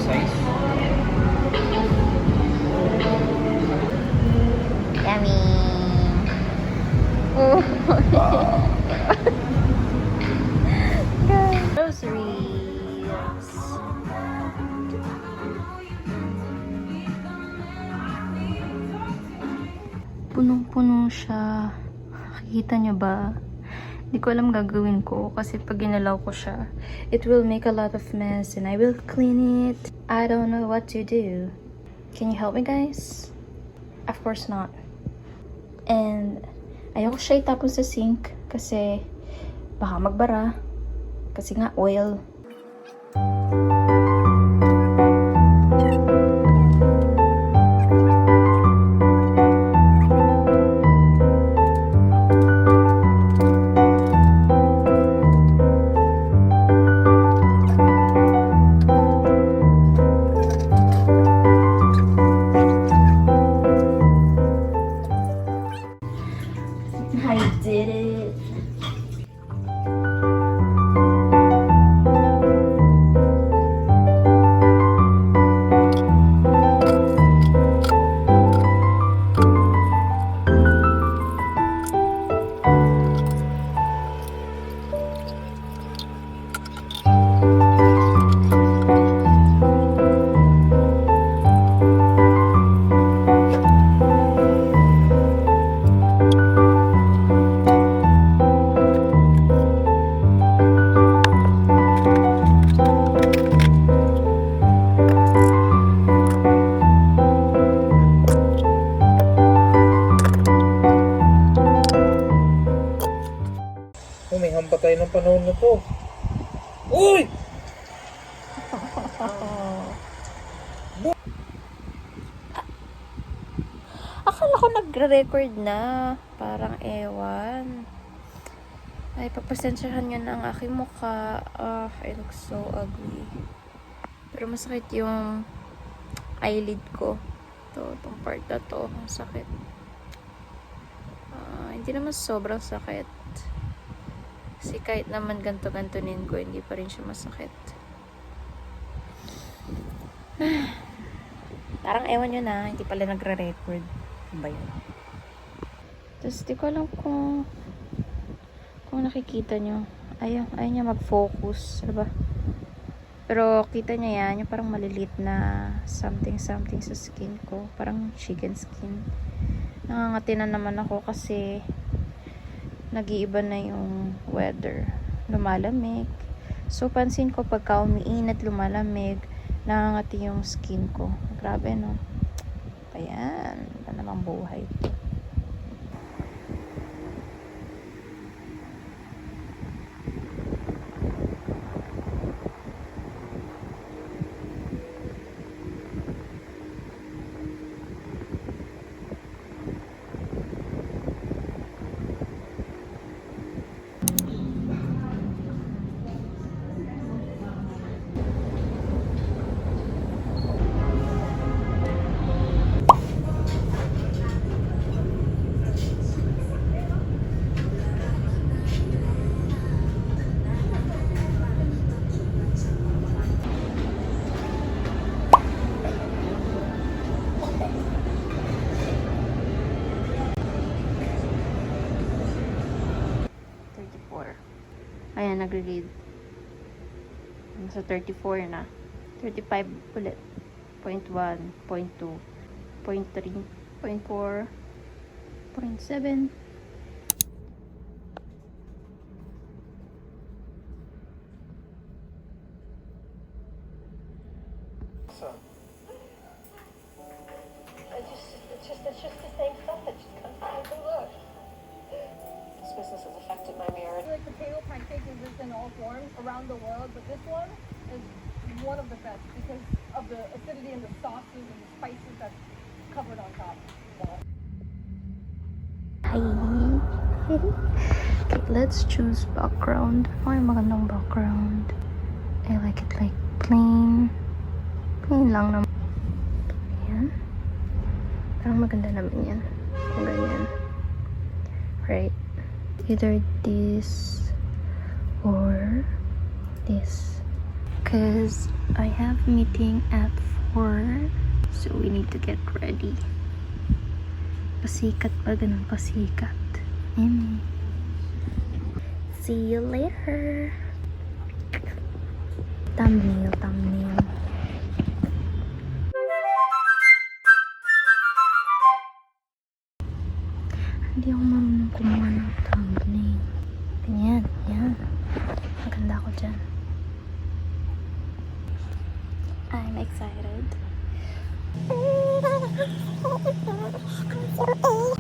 size. Yummy! Oh! Groceries! Punong-puno siya. Nakikita niyo ba? Hindi ko alam gagawin ko kasi pag ginalaw ko siya, it will make a lot of mess and I will clean it. I don't know what to do. Can you help me, guys? Of course not. And ayoko siya itapon sa sink kasi baka magbara. Kasi nga oil. I did it. Humingham pa tayo ng panahon na to. Uy! Akala ko nagre-record na. Parang ewan. Ay, pagpasensyahan nyo na ang aking mukha. I look so ugly. Pero masakit yung eyelid ko. Itong part na to. Ang sakit. Hindi naman sobrang sakit. Kasi kahit naman ganto-gantonin ko, hindi pa rin siya masakit. Parang ewan nyo na, hindi pala nagre-record. Ano ba yun? Tapos di ko alam kung nakikita nyo. Ayaw niya mag-focus. Ano ba? Pero kita niya yan, yung parang malilit na something sa skin ko. Parang chicken skin. Nangangati na naman ako kasi nag-iiba na yung weather. Lumalamig. So, pansin ko pagka umiinat, lumalamig, nangangati yung skin ko. Grabe, no? Ayan. Ito namang buhay. Ayan, nagre-read. Nasa 34 na. 35 ulit. 0.1, 0.2, 0.3, 0.4, 0.7. It's just the same stuff that just comes out of the look. This business has affected my marriage. Like potato pancakes exist in all forms around the world, but this one is one of the best because of the acidity and the sauces and the spices that's covered on top. Hi! Okay, let's choose background. Ay, magandang background. I like it like plain. Plain lang naman. Ayan. Parang maganda naman yan. Kung ganyan. Right. Either this or this. Cause I have meeting at 4. So we need to get ready. Pasikat pa, ganun pasikat. See you later. Thumbnail. Hindi ako marunong kumuha ng thumbnail. Ganyan, yan. Maganda ako dyan. I'm excited.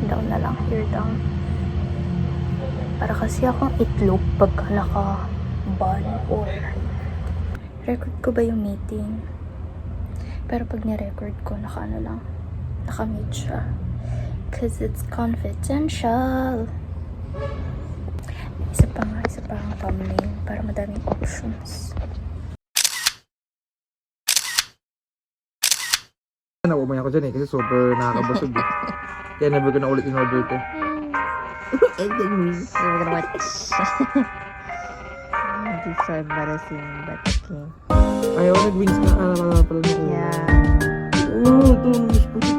Down na lang, here down. Para kasi akong itlog pagka naka-ban or record ko ba yung meeting? Pero pag ni-record ko, naka-ano lang, naka-mute siya. Cause it's confidential. Isa pa ang thumbnail para madaming options. Naumay ako dyan eh kasi super nakakabasog eh. Kaya never ko na ulit in-order ito. We're gonna watch. This is so embarrassing, but okay. Ayaw, nag-wings na. Pala na. Yeah. Oo, ito.